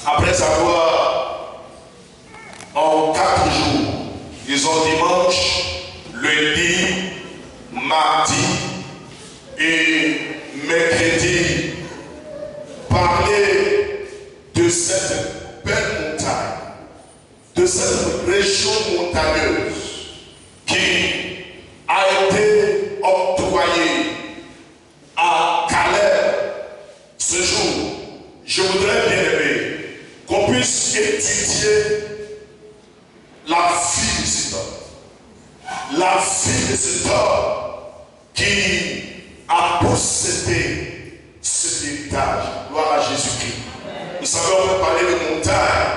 après avoir, en 4 jours, ils ont dimanche, lundi, mardi et mercredi, parlé de cette belle montagne, de cette région montagneuse qui a été octroyée à Caleb. Ce jour, je voudrais bien aimer qu'on puisse étudier la vie de cet homme. La vie de cet homme qui a possédé cet héritage. Gloire à Jésus-Christ. Vous savez, on peut parler de montagne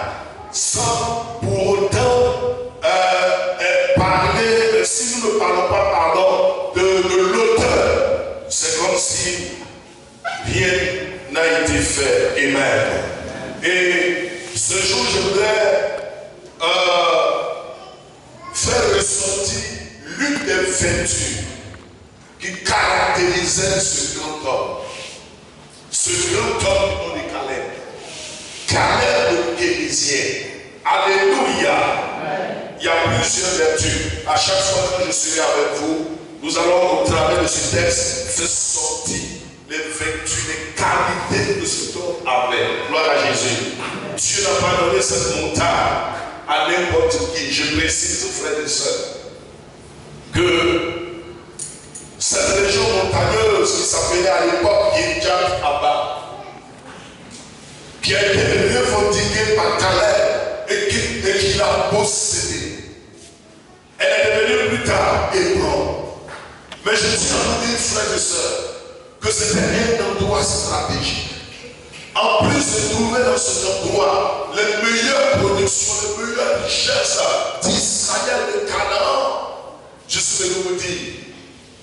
sans pour autant parler, si nous ne parlons pas, pardon, de l'auteur. C'est comme si rien n'a été fait. Amen. Et ce jour, je voudrais faire ressortir l'une des vertus qui caractérisait ce grand homme. Ce grand homme du nom de Caleb. Caleb le Kénisien. Alléluia. Il y a plusieurs vertus. À chaque fois que je serai avec vous, nous allons, au travers de ce texte, faire sortir les vertus, les qualités de cet homme avait. Gloire à Jésus. Dieu n'a pas donné cette montagne à n'importe qui. Je précise, frères et sœurs, que cette région montagneuse qui s'appelait à l'époque Yedjat Abba, qui a été revendiquée par Caleb et qu'il a possédée, elle est devenue plus tard Hébron. Mais je tiens à vous dire, frères et sœurs, que c'était un endroit stratégique. En plus de trouver dans cet endroit les meilleures productions, les meilleures richesses d'Israël, de Canaan, je suis venu vous dire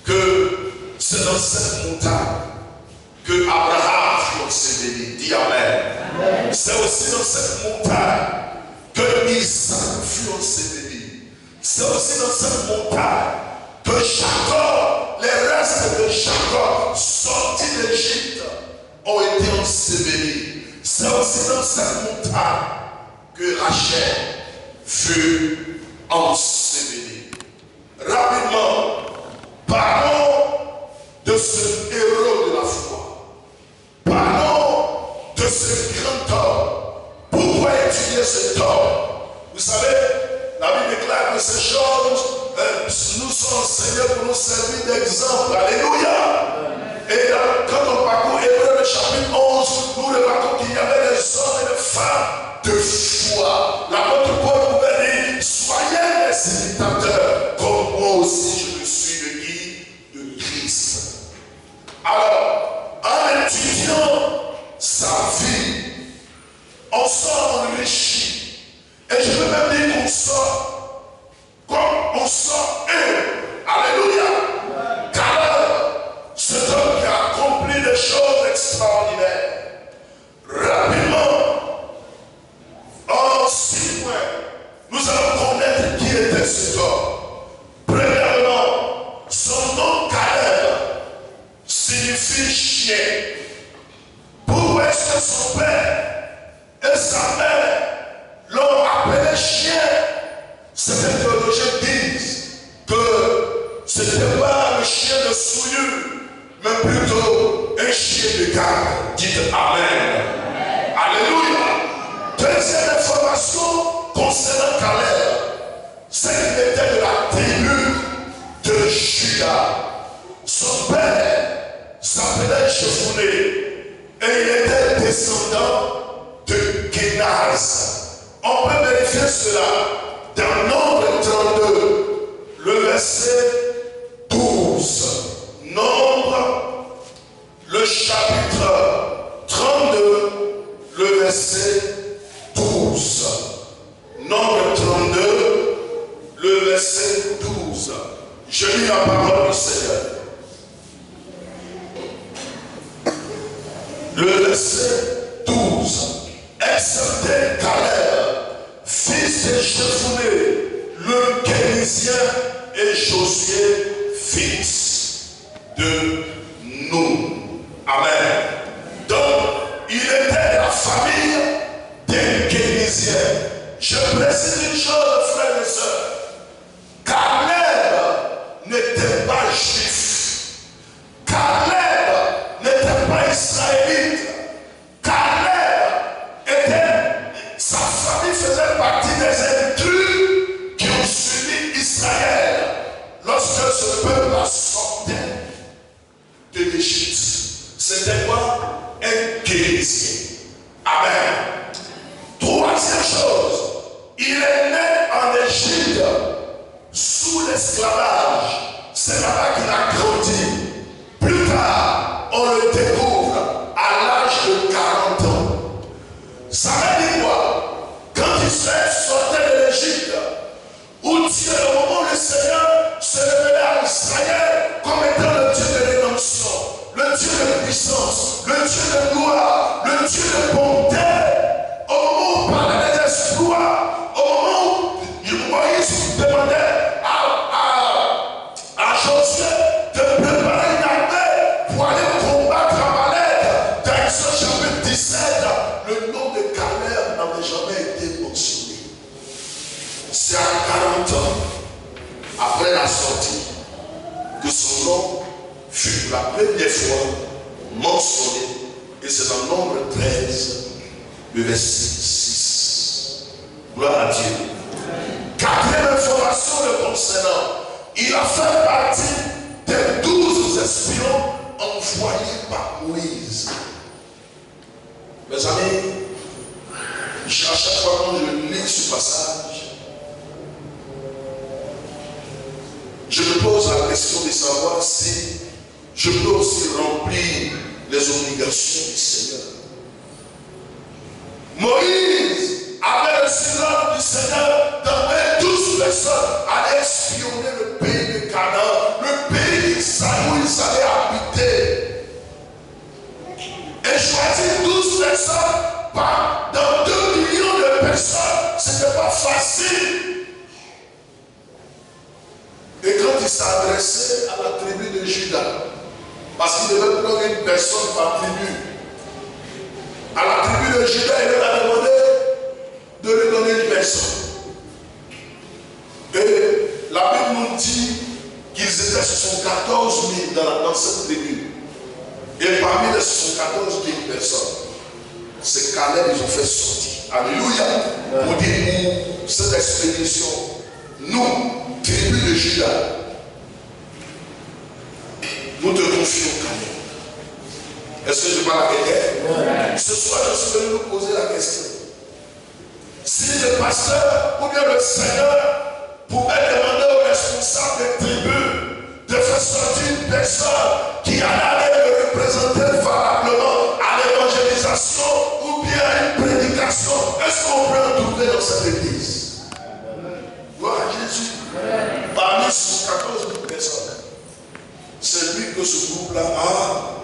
que c'est dans cette montagne que Abraham fut enseveli. Dis Amen. C'est aussi dans cette montagne que Isaac fut enseveli. C'est aussi dans cette montagne que Jacob, les restes de Jacob sortis d'Égypte ont été ensevelis. C'est aussi dans cette montagne que Rachel fut ensevelie. Rapidement, parlons de ce héros de la foi. Parlons de ce grand homme. Pourquoi étudier cet homme? Vous savez, la Bible déclare que ces choses nous sont enseignés pour nous servir d'exemple. Alléluia. Et quand on parcourt Hébreux, le chapitre 11, nous remarquons qu'il y avait des hommes et des femmes de foi. L'apôtre Paul pouvait dire, soyez les imitateurs, comme moi aussi je le suis de qui? De Christ. Alors, en étudiant sa vie, on sort enrichi. Et je veux même dire qu'on sort comme on sort un. Alléluia. Car cet homme qui a accompli des choses extraordinaires. Rapidement, en 6 points, nous allons connaître qui était cet homme. Premièrement, son nom Caleb signifie chien. Pourquoi est-ce que son père et sa mère l'ont appelé chien? Certaines théologiens disent que ce n'était pas un chien de souillure, mais plutôt un chien de garde. Dites Amen. Alléluia. Deuxième information concernant Caleb, c'est qu'il était de la tribu de Juda. Son père s'appelait Jephuné et il était descendant de Kenaz. On peut vérifier cela dans Nombre 32, le verset 12. Nombre, le chapitre 32, le verset 12. Nombre 32, le verset 12. Je lis la parole du Seigneur. Le verset 12. Excepté Caleb, fils de Jephuné, le Kénisien, et Josué, fils de Nun. Amen. Donc, il était la famille des Dizaient, je précise une chose, frères et sœurs. Caleb n'était pas juif. Caleb n'était pas israélite. Caleb sa famille faisait partie des intrus qui ont suivi Israël lorsque ce peuple a sorti de l'Égypte. C'était quoi? Un guérisier. Amen. Troisième chose, il est né en Égypte sous l'esclavage. C'est là-bas qu'il a grandi. Plus tard, on le découvre à l'âge de 40 ans. Ça veut dire quoi? Quand Israël sortait de l'Égypte, où Dieu, au moment où le Seigneur se révélait à Israël comme étant le Dieu de rédemption, le Dieu de puissance, le Dieu de gloire, le Dieu de bonté, au moment où on parlait des exploits, au moment où Moïse demandait à Josué de préparer une armée pour aller combattre Amalek, dans Exode chapitre 17, le nom de Caleb n'avait jamais été mentionné. C'est à 40 ans, après la sortie, que son nom fut la première fois mentionné, et c'est dans Nombre 13, le verset 6. Gloire à Dieu. Quatrième information le concernant, il a fait partie des 12 espions envoyés par Moïse. Mes amis, à chaque fois que je lis ce passage, je me pose la question de savoir si je peux aussi remplir les obligations du Seigneur. Moïse avait reçu l'ordre du Seigneur d'envoyer 12 personnes à aller espionner le pays de Canaan, le pays où ils allaient habiter. Et choisir 12 personnes dans 2 millions de personnes, ce n'était pas facile. Et quand il s'est adressé à la tribu de Juda, parce qu'il devait prendre une personne par tribu, à la tribu de Juda, il leur a demandé de lui donner une personne. Et la Bible nous dit qu'ils étaient 74 000 dans cette tribu. Et parmi les 74 000 personnes, c'est Caleb ils ont fait sortir. Alléluia. Pour dire pour cette expédition, nous, tribu de Juda, nous te confions Caleb. Est-ce que je parle à quelqu'un? Ce soir, je suis venu nous poser la question. Si le pasteur ou bien le Seigneur pouvait demander aux responsables des tribus de faire sortir une personne qui allait le représenter valablement à l'évangélisation ou bien à une prédication, est-ce qu'on peut en trouver dans cette église? Gloire à Jésus. Parmi 14 000 personnes, c'est lui que ce groupe-là a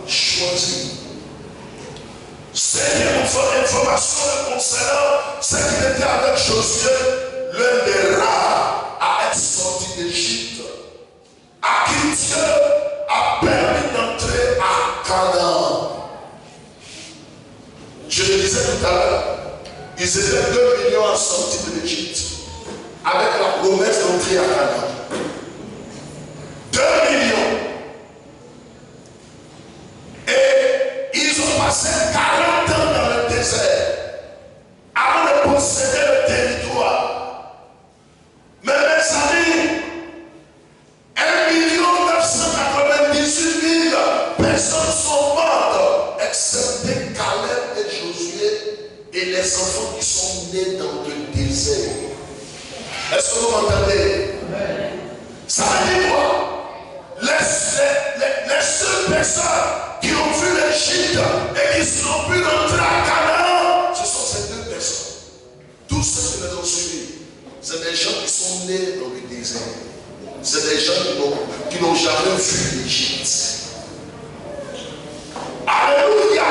choisi. Cinquième information concernant, c'est qu'il était avec Josué, l'un des rares à être sorti d'Égypte, à qui Dieu a permis d'entrer à Canaan. Je le disais tout à l'heure, ils étaient 2 millions à sortir de l'Égypte, avec la promesse d'entrer à Canaan. 2 millions. Et ils ont passé 40 ans dans le désert avant de posséder le territoire. Mais mes amis, 1 998 000 personnes sont mortes, excepté Caleb et Josué et les enfants qui sont nés dans le désert. Est-ce que vous m'entendez? Ça veut dire quoi? Les seules personnes qui ont vu l'Égypte et qui sont pu rentrer à Canaan, ce sont ces 2 personnes. Tous ceux qui les ont suivis, c'est des gens qui sont nés dans le désert. C'est des gens qui n'ont jamais vu l'Égypte. Alléluia!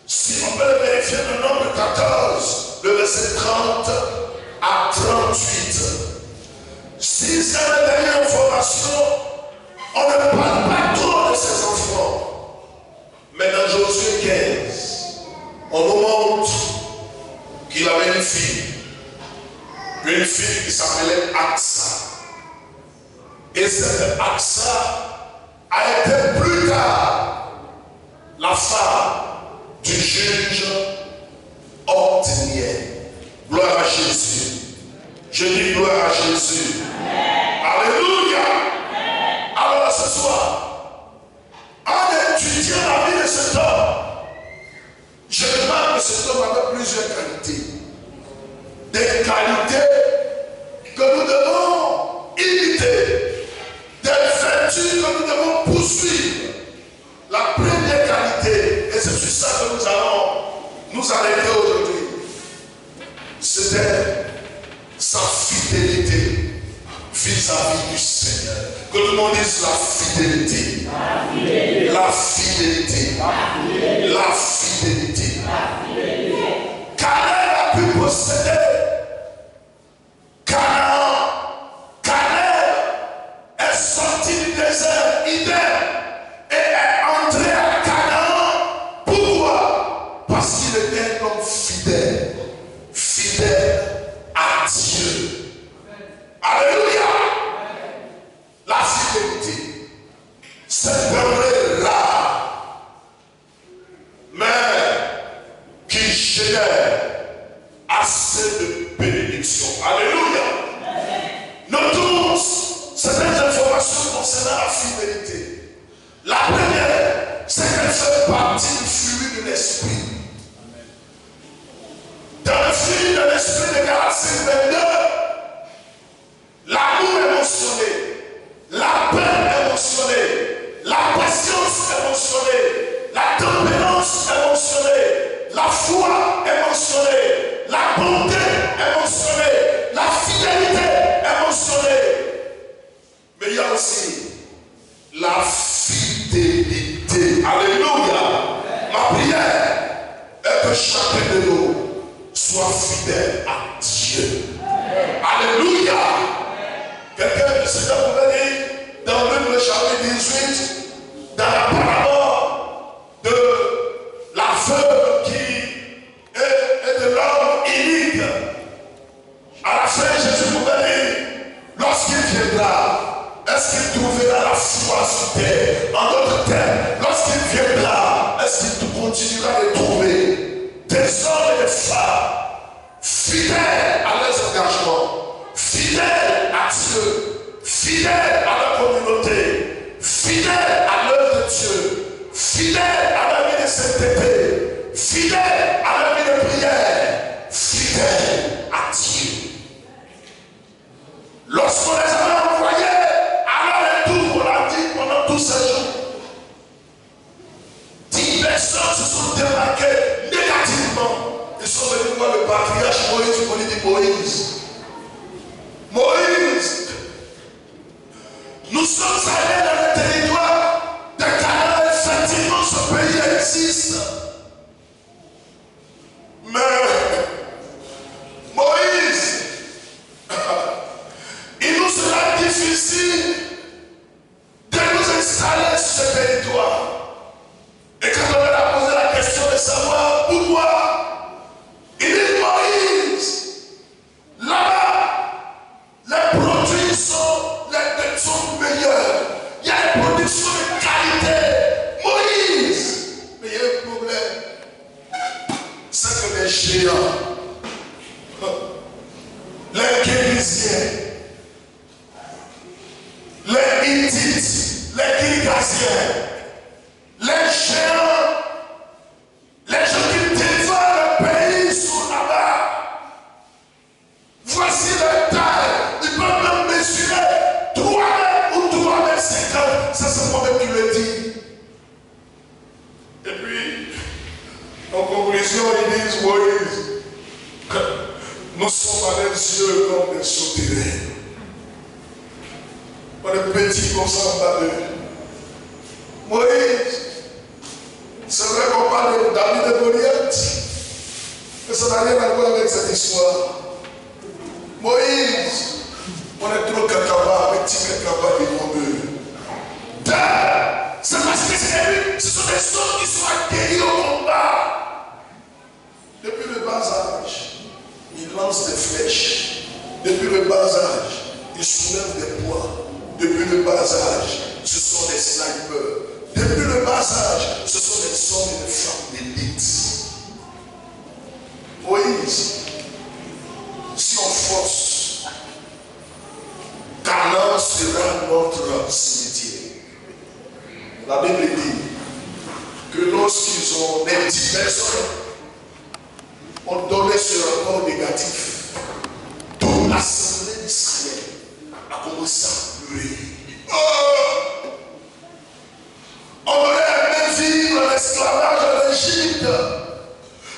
Si on peut le vérifier dans le Nombre 14, le verset 30 à 38. Sixième et dernière information, on ne parle pas trop de ses enfants. Mais dans Josué 15, on nous montre qu'il une fille qui s'appelait Aksa. Et cette Aksa a été plus tard la femme du juge Othniel. Gloire à Jésus. Je dis gloire à Jésus. Alléluia. Alors ce soir, en étudiant la vie de cet homme, je remarque que cet homme avait plusieurs qualités. Des qualités que nous devons imiter, des vertus que nous devons poursuivre. La première qualité, et c'est sur ça que nous allons nous arrêter aujourd'hui, c'était sa fidélité vis-à-vis du Seigneur. Que tout le monde dise la fidélité. La fidélité. La fidélité. Caleb a pu posséder Canaan. Caleb est sorti du désert idem et est entré à Canaan. Pourquoi? Parce qu'il était un homme fidèle. Fidèle à Dieu. Alléluia. La fidélité, c'est denrée rare, mais qui génère assez de bénédictions. Alléluia. Notons certaines informations concernant la fidélité. La première, c'est qu'elle fait partie du fruit de l'esprit. Dans le fruit de l'esprit de Galatie 22, l'amour est mentionné, la paix est mentionnée, la patience est mentionnée, la tempérance est mentionnée, la foi est mentionnée, la bonté est mentionnée, la fidélité est mentionnée. Mais il y a aussi la fidélité. Alléluia. Ma prière est que chacun de nous soit fidèle à Dieu. Alléluia. Quelqu'un de ce temps pouvait dire dans le chapitre 18, dans la parabole de la veuve qui est de l'homme inique. À la fin, Jésus pouvait dire, lorsqu'il viendra, est-ce qu'il trouvera la foi sur terre? En d'autres termes, lorsqu'il viendra, est-ce qu'il continuera de trouver des hommes et des femmes fidèles à leurs engagements, fidèles à Dieu, fidèles à la communauté, fidèles à l'œuvre de Dieu, fidèles à la vie de sainteté, fidèles à la vie de prière, fidèles à Dieu. Lorsqu'on les avait envoyés à leur retour, on l'a dit pendant tous ces jours, 10 personnes se sont démarquées négativement. Ils sont venus voir le patriarche Moïse, on dit Moïse. Moïse, nous sommes allés dans le territoire de Canaan, effectivement ce pays existe. Mais Moïse, il nous sera difficile de nous installer sur ce territoire. Et quand on a posé la question de savoir pourquoi, il dit Moïse, là-bas, les produits sont meilleurs. Il y a une production de qualité. Moïse, mais il y a un problème. C'est que les géants, les Kénisiens, les Hittites, les Girgasiens, les géants, les gens qui dévorent le pays sont là-bas. Voici leur taille. Ils peuvent même mesurer 3 mètres ou 3 mètres 50. C'est moi-même qui le dis. Et puis, en conclusion, ils disent, Moïse, nous sommes à les yeux comme des souterrains. On est petits comme ça en bas d'eux. Moïse, c'est vrai qu'on parle de David et Goliath, mais ça n'a rien à voir avec cette histoire. Moïse, on est trop cacaba, petit cacaba devant eux. C'est parce que ce sont des hommes qui sont accueillis au combat depuis le bas âge. il lance des flèches. Depuis le bas âge, il soulève des poids. Depuis le bas âge, ce sont des snipers. Depuis le bas âge, ce sont des hommes et des femmes d'élite. Moïse, si on force, Canaan sera notre cimetière. La Bible dit que lorsqu'ils ont les 10 personnes, on donnait ce rapport négatif. Toute l'assemblée d'Israël a commencé à pleurer. Oh! On aurait aimé vivre l'esclavage en Égypte.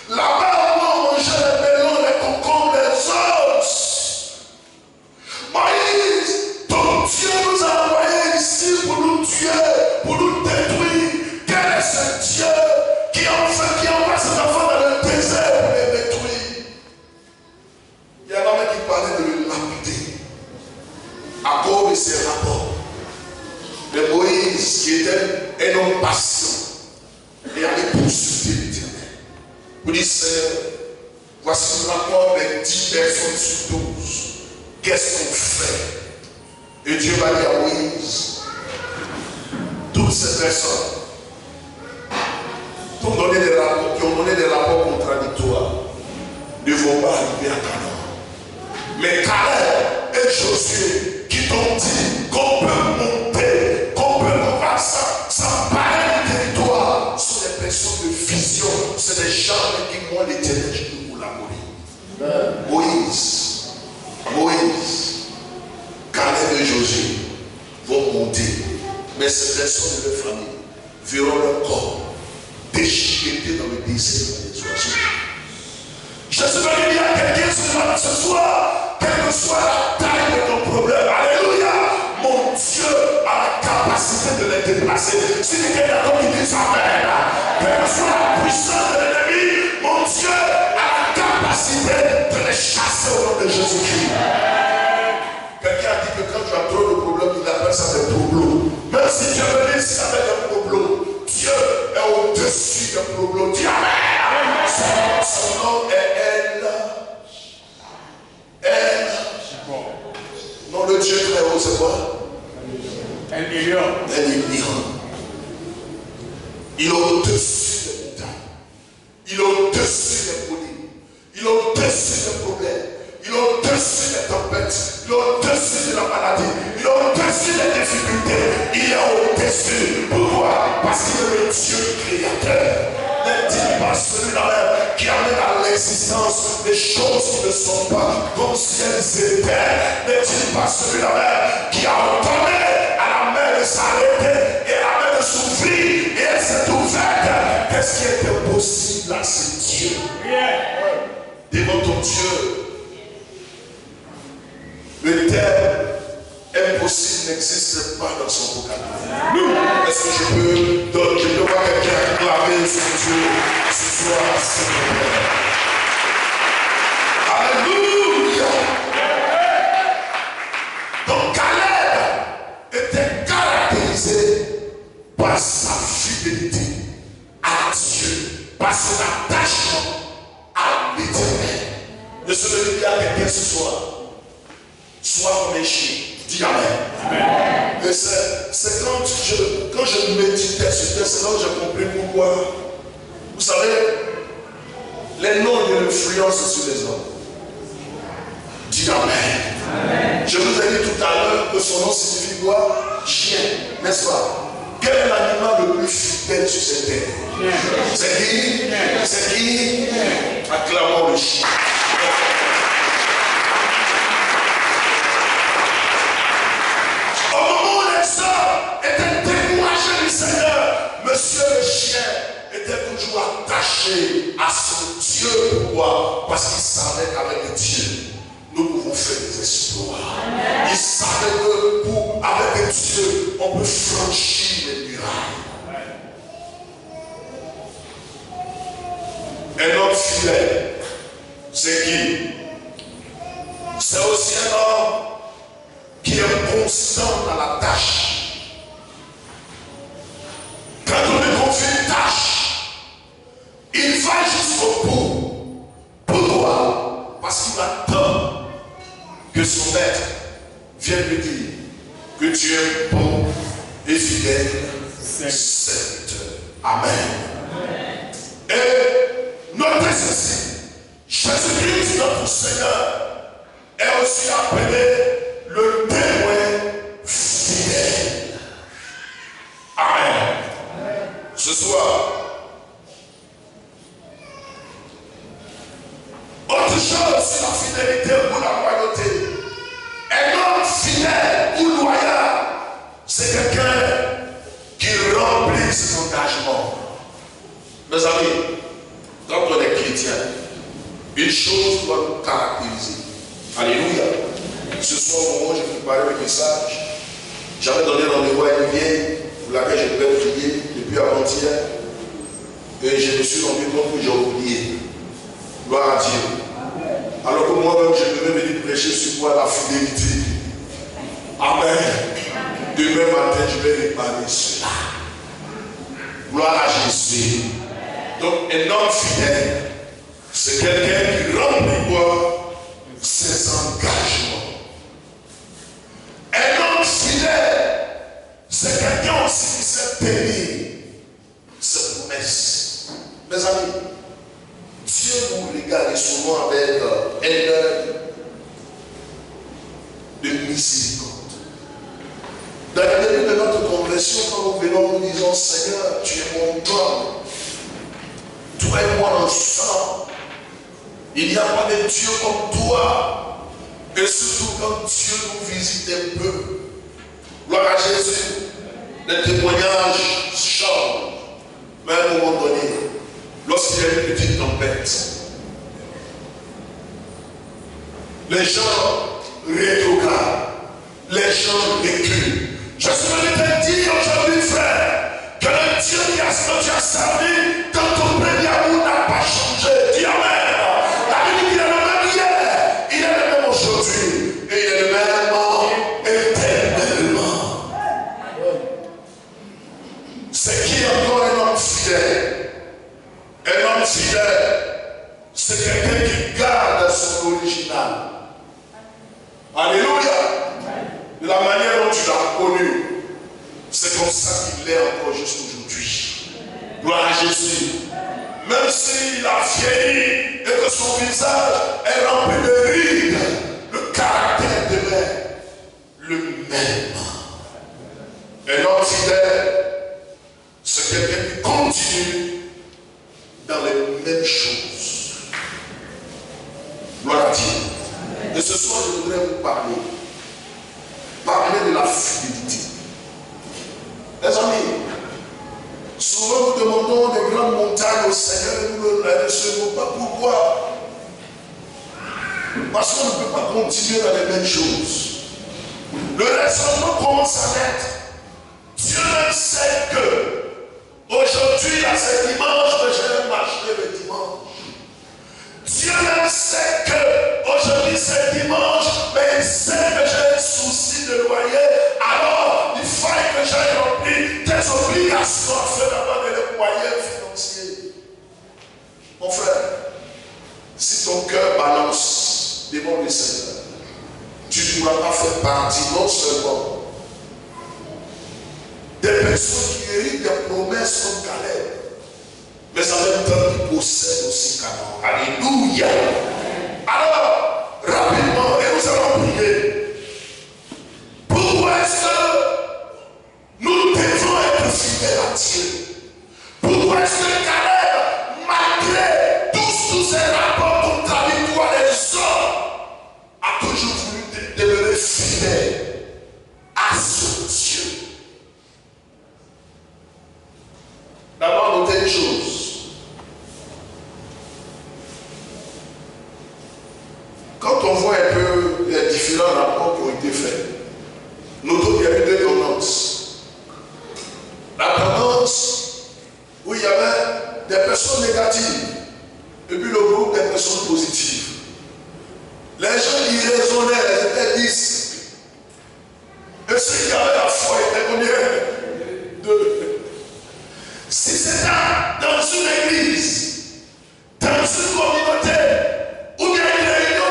Là-bas, on mangeait les melons, les concombres, les os. Moïse, ton Dieu nous a envoyés ici pour nous tuer, pour nous détruire. Quel est ce Dieu qui envoie ses enfants dans le désert pour les détruire? Il y en a même qui parlaient de le lapider à cause de ses rapports. Mais Moïse, qui était un homme patient, et avait poursuivi l'Éternel. Vous dites, Seigneur, voici le rapport des 10 personnes sur 12. Qu'est-ce qu'on fait? Et Dieu va dire à Moïse, toutes ces personnes qui ont donné des rapports contradictoires ne vont pas arriver à Canaan. Mais Caleb et Josué qui t'ont dit qu'on peut monter, qu'on peut s'emparer du territoire, sont des personnes de vision, c'est des gens qui ont l'Éternel pour la mourir. Moïse, Caleb et Josué vont monter, mais ces personnes de leur famille verront leur corps déchiqueté dans le désert des oiseaux. Je suis venu dire à quelqu'un ce soir, quelle que soit la taille de ton problème, alléluia, mon Dieu a la capacité de les déplacer. Si quelqu'un est d'accord qui dit amen, quelle que soit la puissance de l'ennemi, mon Dieu a la capacité de les chasser au nom de Jésus-Christ. Quelqu'un a dit que quand tu as trop de problèmes, il appelle ça des problèmes. Même si Dieu veut dire s'il avait des problèmes, Dieu est au-dessus des problèmes. Dis amen. Son nom est non, le Dieu très haut, c'est quoi? Un million. Il est au-dessus des montagnes. Il est au-dessus des problèmes. Il est au-dessus des problèmes. Il est au-dessus des tempêtes. Il est au-dessus de la maladie. Il est au-dessus des difficultés. Il est au-dessus. Pourquoi? Parce qu'il est le Dieu créateur. N'est-il pas celui-là qui amène à l'existence des choses qui ne sont pas comme si elles étaient? N'est-il pas celui-là qui a ordonné à la mer de s'arrêter et à la mer de s'ouvrir et elle s'est ouverte? Qu'est-ce qui est impossible à ce Dieu? Devant ton Dieu, le terme impossible n'existe pas dans son vocabulaire. Est-ce que je peux voir quelqu'un acclamer son Dieu ce soir? Alléluia! Donc Caleb était caractérisé par sa fidélité à Dieu, par son attachement à l'Éternel. Je suis dire à quelqu'un ce soir, sois méchant. Dis amen. Et c'est quand je méditais sur ce c'est là où j'ai compris pourquoi. Vous savez, les noms ont une influence sur les hommes. Dis amen. Je vous ai dit tout à l'heure que son nom signifie quoi? Chien, n'est-ce pas? Quel est l'animal le plus fidèle sur cette terre? C'est qui? C'est qui? Acclamons le chien. Était découragé du Seigneur, monsieur le chien était toujours attaché à son Dieu. Pourquoi? Parce qu'il savait qu'avec Dieu, nous pouvons faire des exploits. Il savait que avec Dieu, on peut franchir les murailles. Un homme fidèle, c'est qui? C'est aussi un homme qui est constant dans la tâche. Quand on lui confie une tâche, il va jusqu'au bout. Pourquoi? Parce qu'il attend que son maître vienne lui dire que tu es bon et fidèle serviteur. Amen. Et notez ceci. Jésus-Christ, notre Seigneur, est aussi appelé le témoin fidèle. Amen. Ce soir, autre chose sur la fidélité ou la loyauté. Un homme fidèle ou loyal, c'est quelqu'un qui remplit ses engagements. Mes amis, quand on est chrétien, une chose doit nous caractériser. Alléluia. Ce soir, au moment où j'ai préparé le message, j'avais donné rendez-vous à une vieille pour laquelle je devais prier depuis avant-hier. Et je me suis rendu compte que j'ai oublié. Gloire à Dieu. Alors que moi-même, je devais venir prêcher sur moi la fidélité. Amen. Demain matin, je vais réparer cela. Gloire à Jésus. Donc, un homme fidèle, c'est quelqu'un qui remplit quoi? Ses engagements. Un homme fidèle, c'est quelqu'un aussi qui sait tenir ses promesses. Mes amis, Dieu nous regarde souvent avec un œil de miséricorde. Dans le début de notre conversion, quand nous venons, nous disons Seigneur, tu es mon homme. Toi et moi ensemble. Il n'y a pas de Dieu comme toi. Et surtout quand Dieu nous visite un peu. Gloire à Jésus. Les témoignages changent. Mais à un moment donné, lorsqu'il y a une petite tempête, les gens rétrogradent. Les gens reculent. Je suis venu te dire aujourd'hui, frère, que le Dieu qui tu as servi dans ton premier amour n'a pas changé. Dis Amen. La Bible dit qu'il est le même hier, il est le même aujourd'hui, et il est le même éternellement. C'est qui encore un homme fidèle? Un homme fidèle, c'est quelqu'un qui garde son original. Alléluia. De la manière dont tu l'as connu, c'est comme ça qu'il est encore jusqu'aujourd'hui. Gloire à Jésus. Même s'il a vieilli et que son visage est rempli de rides, le caractère demeure le même. Un homme fidèle, c'est quelqu'un qui continue dans les mêmes choses. Gloire à Dieu. Et ce soir, je voudrais vous parler de la fidélité. Les amis, souvent nous demandons des grandes montagnes au Seigneur et nous ne recevons pas. Pourquoi? Parce qu'on ne peut pas continuer dans les mêmes choses. Le raisonnement commence à naître. Dieu même sait que aujourd'hui, là c'est dimanche, mais je vais marcher le dimanche. Dieu même sait que aujourd'hui c'est dimanche, mais il sait que j'ai un souci de loyer. Alors, il faut que j'aille remplir des obligations afin d'avoir des moyens financiers. Mon frère, si ton cœur balance devant le Seigneur, tu ne pourras pas faire partie non seulement des personnes qui héritent des promesses comme Caleb, mais en même temps qui possèdent aussi Canaan. Alléluia. Alors, rapidement, et nous allons prier. Pourquoi est-ce que nous devons être fidèles à Dieu? Pourquoi est-ce que Caleb, malgré tous ces rapports contradictoires des hommes, a toujours voulu demeurer fidèle à son Dieu? D'abord, notez une chose. Quand on voit un peu les différents rapports qui ont été faits, notons qu'il y a eu deux tendances. La tendance où il y avait des personnes négatives et puis le groupe des personnes positives. Les gens qui raisonnaient, ils étaient 10. Et ceux qui avaient la foi étaient combien? 2. Si c'est dans une église, dans une communauté, ou bien une réunion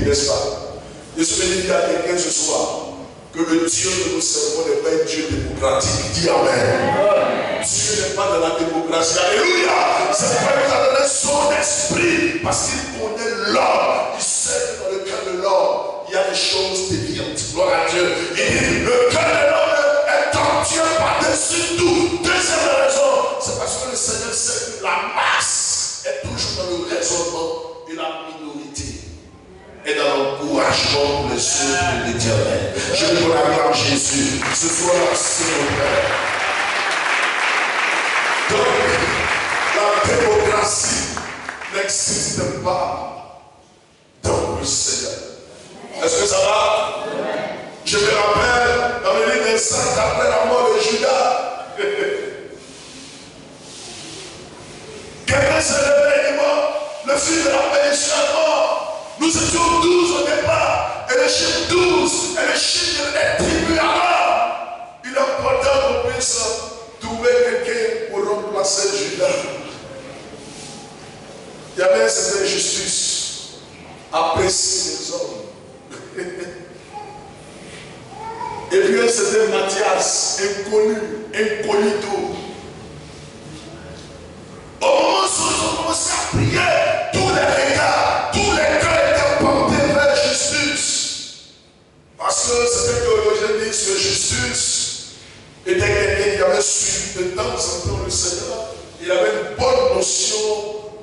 n'est-ce pas? Je suis venu dire à quelqu'un ce soir que le Dieu que nous servons n'est pas un Dieu démocratique. Dis Amen. Dieu n'est pas dans la démocratie. Alléluia. C'est pas qu'il a donné son esprit parce qu'il connaît l'homme. Il sait que dans le cœur de l'homme, il y a des choses déviantes. Gloire à Dieu. Il dit, le cœur de l'homme est en Dieu par-dessus tout. Deuxième raison, c'est parce que le Seigneur sait que la masse est toujours dans le raisonnement et la minorité est dans l'encouragement pour les œuvres de l'Éternel. Je vous acclame Jésus. Ce soir, c'est mon Père. Donc, la démocratie n'existe pas dans le Seigneur. Est-ce que ça va? Je me rappelle dans le livre des Saints après la mort de Judas. Quelqu'un s'est levé et dit, le fils de la péninsule est mort. Nous étions 12 au départ. Et le chiffre 12 est le chiffre des tribus alors. Il est important qu'on puisse trouver quelqu'un pour remplacer Judas. Il y avait cette injustice. Apprécier les hommes. Et puis c'était Matthias, incognito. Au moment où ils ont commencé à prier, tous les regards, tous les cœurs étaient portés vers Justus. Parce que c'était théologien dit que Justus était quelqu'un qui avait suivi de temps en temps le Seigneur. Il avait une bonne notion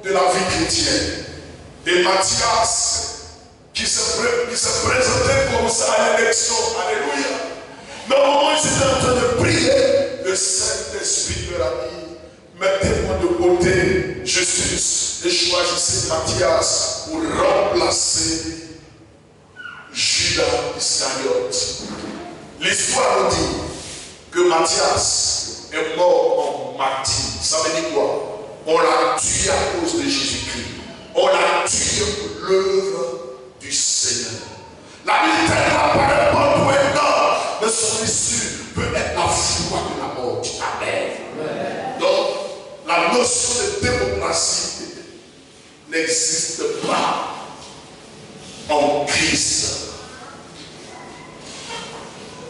de la vie chrétienne. Et Matthias, qui se présentait comme ça à l'élection, alléluia. Mais au moment où ils étaient en train de prier, le Saint-Esprit leur a dit, mettez-moi de côté Justus et choisissez Matthias pour remplacer Judas Iscariote. L'histoire nous dit que Matthias est mort en martyr. Ça veut dire quoi? On l'a tué à cause de Jésus-Christ. On l'a tué pour l'œuvre du Seigneur. La Bible apparaît pas pour un homme, mais son issue peut être la foi de la mort. Amen. Donc, la notion de démocratie n'existe pas en Christ.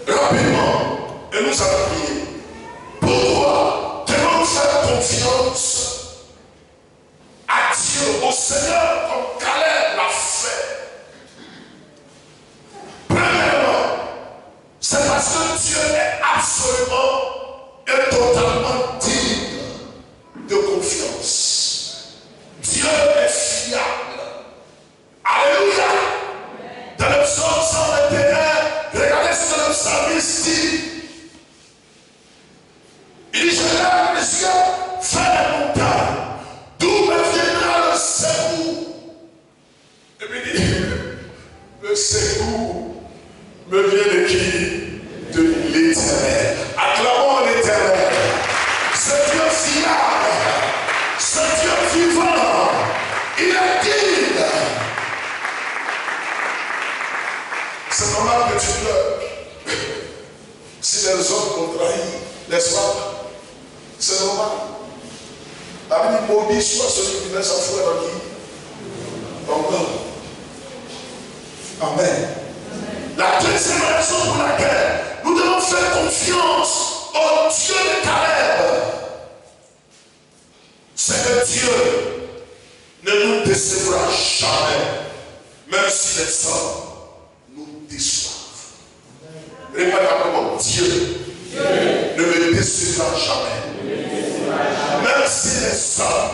Rapidement, et nous allons prier. Pourquoi devons-nous faire confiance à Dieu, au Seigneur, comme Caleb l'a fait? Premièrement, c'est parce que Dieu est absolument et totalement digne de confiance. Dieu est fiable. Alléluia. Dans le psaume 121, regardez ce que le psalmiste dit. Il dit, je lève les yeux vers la montagne. D'où me viendra le secours? Et puis il dit, le secours me vient de qui? De l'Éternel. Acclamons l'Éternel. Ce Dieu fiable, ce Dieu vivant, il est digne. C'est normal que tu pleures. Si les hommes t'ont trahi, n'est-ce pas? C'est normal. La Bible dit, maudit soit celui qui met sa foi dans qui? Encore. Amen. La deuxième raison pour laquelle nous devons faire confiance au Dieu de Caleb, c'est que Dieu ne nous décevra jamais, même si les hommes nous déçoivent. Répète après moi, Dieu ne me décevra jamais, même si les hommes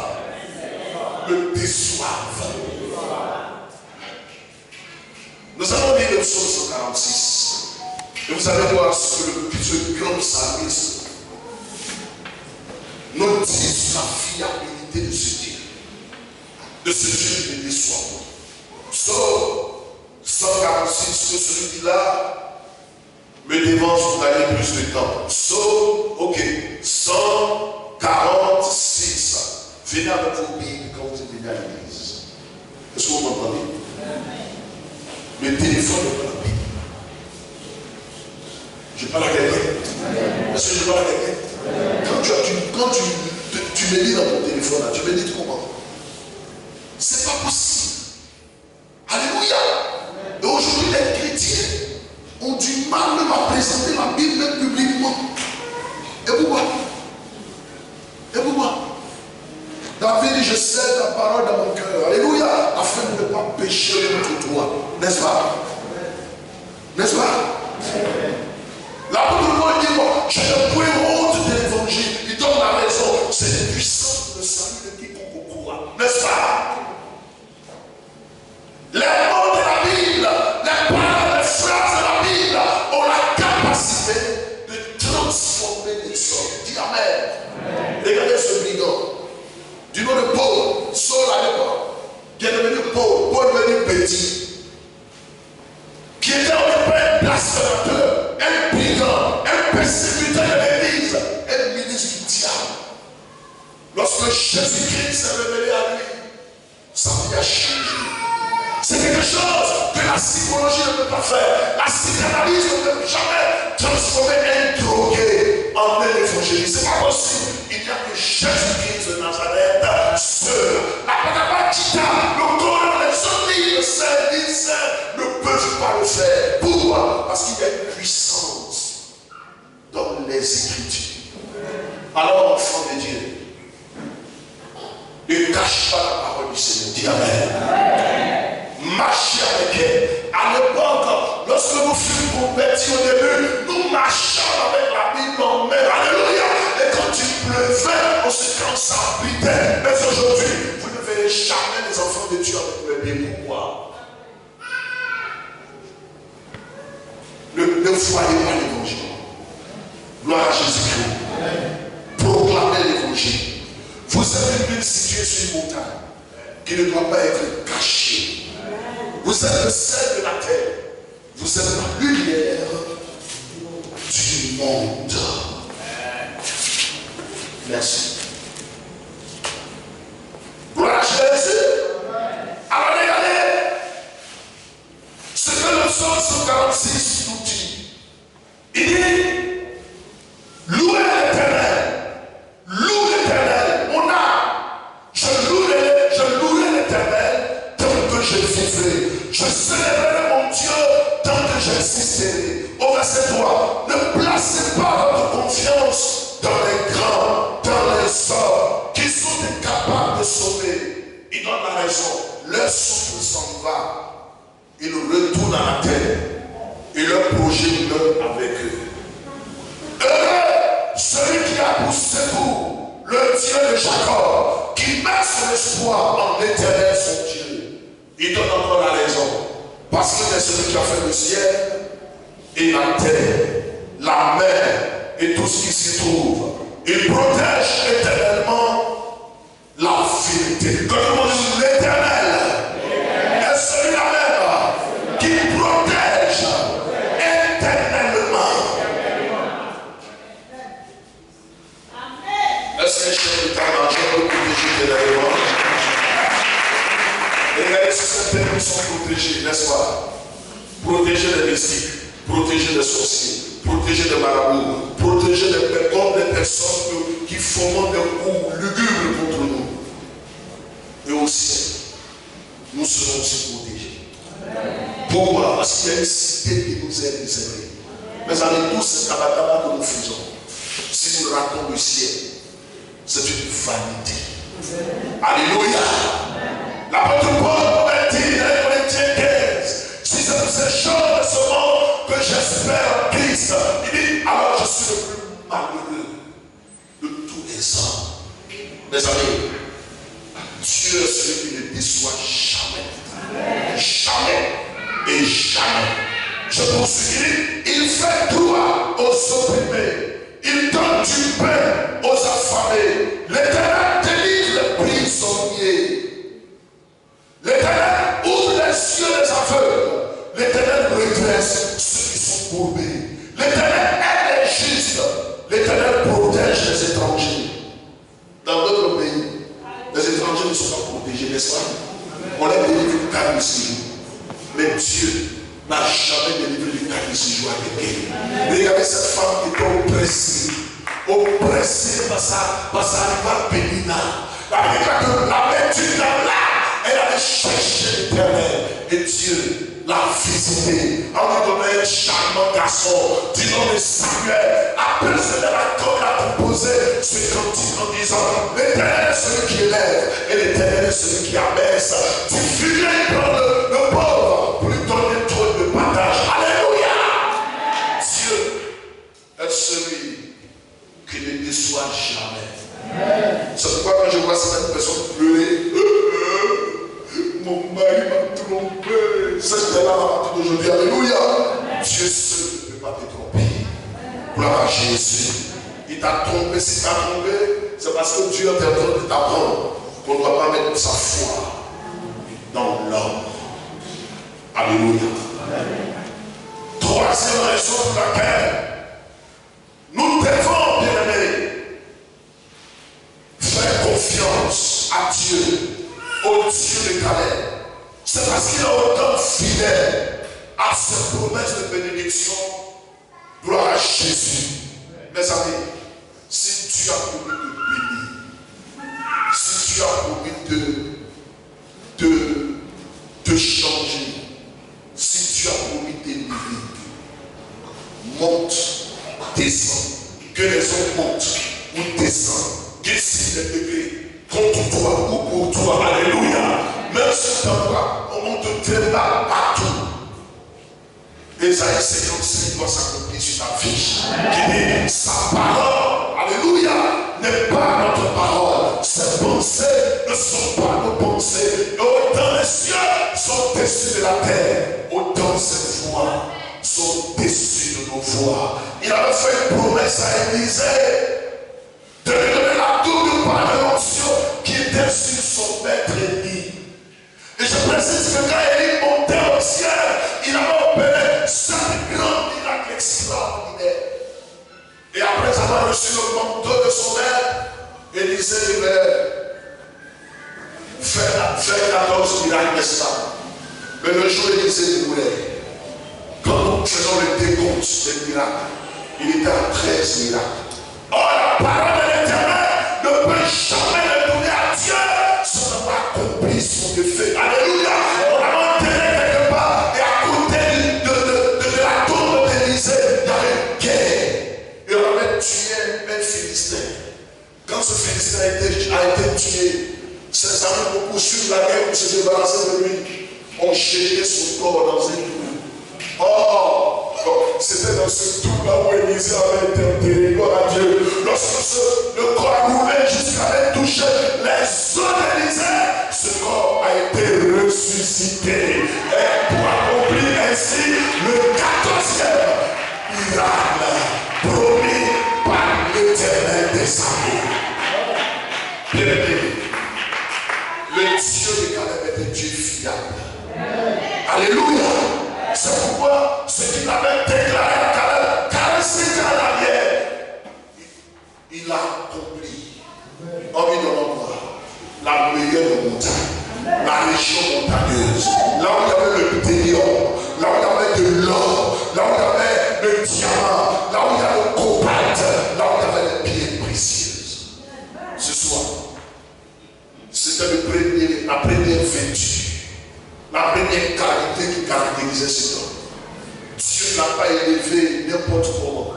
me déçoivent. Nous allons lire le psaume 146. Et vous allez voir ce que ce grand psalmiste nous dit sur la fiabilité de ce Dieu. De ce Dieu qui ne déçoit pas. Psaume 146, que celui-là me dévance pour gagner plus de temps. Psaume, ok, 146. Venez avec vos Bibles quand vous êtes venus à l'église. Est-ce que vous m'entendez? Le téléphone est dans la Bible. Je parle à quelqu'un. Est-ce que je parle à quelqu'un? Quand tu me lis dans ton téléphone, là, tu me dis comment? C'est pas possible. Alléluia. du mal même à présenter la Bible même publiquement. Et pourquoi? David dit, je scelle ta parole dans mon cœur. Alléluia. Afin de ne pas pécher contre toi. N'est-ce pas? N'est-ce pas? L'apôtre Paul dit, moi, je ne peux honte de l'évangile. Il donne la raison. C'est la puissance de salut de quiconque croit. N'est-ce pas? Les mots de la Bible, les paroles, les phrases de la Bible ont la capacité de transformer les hommes. Dis Amen. Regardez ce brigand. Du nom de Paul, Saul à l'époque, qui est devenu Paul, Paul est devenu petit, qui était occupé un blasphémateur, un brigand, un persécuteur de l'église, un ministre du diable. Lorsque Jésus-Christ s'est révélé à lui, sa vie a changé. C'est quelque chose que la psychologie ne peut pas faire. La psychanalyse ne peut jamais transformer un drogué en un évangéliste. C'est pas possible. Il n'y a que Jésus-Christ de Nazareth seul. La Patapatita, le Coran, les autres livres saints ne peuvent pas le faire. Pourquoi? Parce qu'il y a une puissance dans les Écritures. Alors, enfant de Dieu, ne cache pas la parole du Seigneur. Dis Amen. Marchez avec elle. À l'époque, lorsque nous fûmes convertis au début, nous marchions avec la Bible en main. Alléluia. Et quand il pleuvait, on se cansait. Mais aujourd'hui, vous ne verrez jamais les enfants de Dieu avec le Bible. Pourquoi? Ne voyez pas l'évangile. Gloire à Jésus-Christ. Proclamez l'évangile. Vous êtes une ville située sur une montagne qui ne doit pas être cachée. Vous êtes le sel de la terre. Vous êtes la lumière du monde. Merci. Gloire à Jésus. Alors regardez ce que le psaume 146 nous dit. Il dit, louez l'Éternel. Loue l'Éternel. Mon âme, je louerai l'Éternel tant que je vivrai. Je célébrerai mon Dieu tant que j'existerai. Au verset 3, ne placez pas votre confiance dans les grands, dans les hommes qui sont incapables de sauver. Il donne la raison. Leur souffle s'en va. Ils retournent à la terre. Et leur projet meurt avec eux. Heureux celui qui a poussé pour le Dieu de Jacob, qui met son espoir en l'Éternel son Dieu. Il donne encore la raison. Parce que c'est celui qui a fait le ciel et la terre, la mer et tout ce qui s'y trouve. Il protège éternellement la vérité. Quand on dit l'Éternel est celui-là même qui protège éternellement. Est-ce que je suis en train de protéger éternellement? Regardez si certains qui sont protégés, n'est-ce pas? Protéger des mystiques, protéger des sorciers, protéger des marabouts, protéger des personnes qui fomentent des coups lugubres contre nous. Et aussi, nous serons aussi protégés. Pourquoi? Parce qu'il y a une cité qui nous est réservée. Mais avec tout ce cabacaba que nous faisons, si nous ratons le ciel, c'est une vanité. Alléluia. L'apôtre Paul a dit dans les Corinthiens 15, si c'est pour ces choses de ce monde que j'espère en Christ, il dit, alors je suis le plus malheureux de tous les hommes. Mes amis, Dieu est celui qui ne déçoit jamais. Jamais et jamais. Je poursuis, il fait droit aux opprimés. Il donne du pain aux affamés. L'Éternel délivre les prisonniers. L'Éternel ouvre les yeux des aveugles. L'Éternel redresse ceux qui sont courbés. L'Éternel aide les justes. L'Éternel protège les étrangers. Dans d'autres pays, les étrangers ne sont pas protégés, n'est-ce pas? On les délivre du cas de séjour. Mais Dieu n'a jamais délivré du cas de séjour à quelqu'un. Regardez cette femme qui était oppressée par sa rivale Pénina. La vertu dans l'âme. Elle avait cherché l'Éternel et Dieu l'a visité. On lui donnait un charmant garçon du nom de Samuel. Après cela, il a composé ce cantique en disant: l'Éternel est celui qui élève et l'Éternel est celui qui abaisse. Tu viens prendre le pauvre pour lui donner trop de partage. Alléluia. Dieu est celui qui ne déçoit jamais. C'est pourquoi quand je vois cette personne pleurer, mon mari m'a trompé, cette là m'a tout aujourd'hui. Alléluia. Dieu seul ne peut pas te tromper. Gloire à Jésus. Il t'a trompé. Si tu t'as trompé, c'est parce que Dieu est en train de t'apprendre qu'on ne doit pas mettre sa foi dans l'homme. Alléluia. Troisième raison pour laquelle nous devons, bien-aimés, faire confiance à Dieu, au Dieu de Caleb. C'est parce qu'il est autant fidèle à ses promesses de bénédiction. Gloire à Jésus. Mes amis, si tu as promis de bénir, si tu as promis de changer, si tu as promis d'élever, monte, descend. Que les hommes montent ou descendent. Qu'ils signent les degrés contre toi ou pour toi. Alléluia. Même si on monte très bas partout. Ésaïe 55 doit s'accomplir sur ta fiche. Qui dit: sa parole, alléluia, n'est pas notre parole. Ses pensées ne sont pas nos pensées. Et autant les cieux sont au-dessus de la terre, autant ses voix sont au-dessus de nos voix. Il avait fait une promesse à Élisée de lui donner la double part de l'onction qui était sur son maître Élie. Et je précise que quand Élie montait au ciel, il avait opéré 5 grands miracles extraordinaires. Et après avoir reçu le manteau de son maître, Élisée devait faire 14 miracles, n'est-ce pas? Mais le jour où Élisée mourait, quand nous faisons le décompte des miracles, il était à 13 miracles. Oh, la parole de l'Éternel ne peut jamais le donner à Dieu sans avoir accompli son effet. Alléluia. On l'a enterré quelque part et à côté de la tombe d'Élisée, il y avait une guerre. Et on avait tué un Philistin. Quand ce Philistin a été tué, ses amis pour poursuivre la guerre, pour se débarrasser de lui, ont jeté son corps dans une tour. Oh, c'était dans ce trou-là où Élisée avait été enterré. Gloire à Dieu. Lorsque le corps roulait jusqu'à aller toucher les os d'Élisée, ce corps a été ressuscité. Et pour accomplir ainsi le 14e miracle promis par l'Éternel des armées. Bien-aimé, le Dieu de Caleb est un Dieu fiable. Alléluia. C'est pourquoi ce qu'il avait déclaré à Caleb 45 ans en arrière, il a accompli. En lui donnant quoi? La meilleure montagne, la région montagneuse, là où il y avait le pétélium, là où il y avait de l'or, là où il y avait le diamant, là où il y avait le cobalt, là où il y avait les pierres précieuses. Ce soir, c'était la première vertu. La première qualité qui caractérisait cet homme. Dieu ne l'a pas élevé n'importe comment.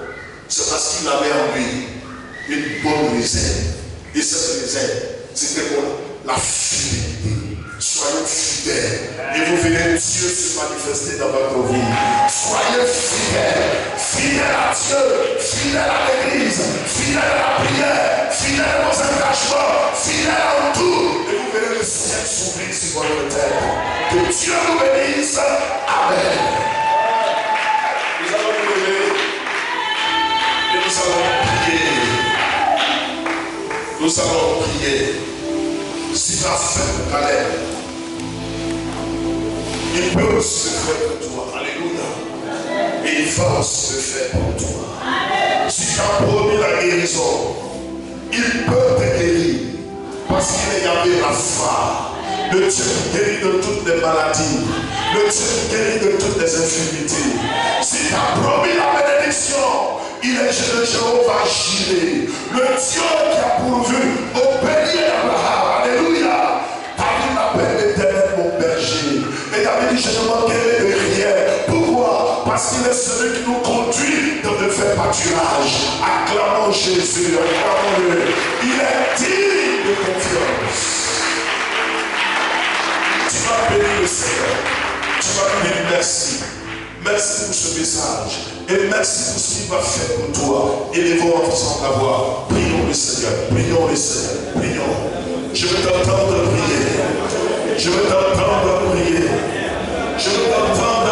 C'est parce qu'il avait en lui une bonne réserve. Et cette réserve, c'était quoi? La fidélité. Soyez fidèles. Et vous verrez Dieu se manifester dans votre vie. Soyez fidèles. Fidèles à Dieu. Fidèles à l'église. Fidèles à la prière. Fidèles aux engagements. Fidèles à tout. Et vous verrez le ciel s'ouvrir sur votre tête. Que Dieu nous bénisse. Amen. Nous allons nous lever et nous allons prier. Nous allons prier. Si tu as fait pour Caleb, il peut aussi le faire pour toi. Alléluia. Et il va aussi le faire pour toi. Si tu as promis la guérison, il peut te guérir. Parce qu'il y avait la foi. Le Dieu qui guérit de toutes les maladies. Le Dieu qui guérit de toutes les infirmités. Si tu as promis la bénédiction, il est le Jéhovah Jireh. Le Dieu qui a pourvu au bélier d'Abraham. Alléluia. David l'appelle l'Éternel mon berger. Et David dit: je ne manquerai de rien. parce qu'il est celui qui nous conduit dans de faits pâturages. Acclamons Jésus, acclamons-le. Il est digne de confiance. Tu vas bénir le Seigneur. Tu vas lui dire merci. Merci pour ce message. Et merci pour ce qu'il va faire pour toi. Élevons ensemble la voix. Prions le Seigneur. Prions le Seigneur. Prions. Je veux t'entendre prier. Je veux t'entendre prier. Je veux t'entendre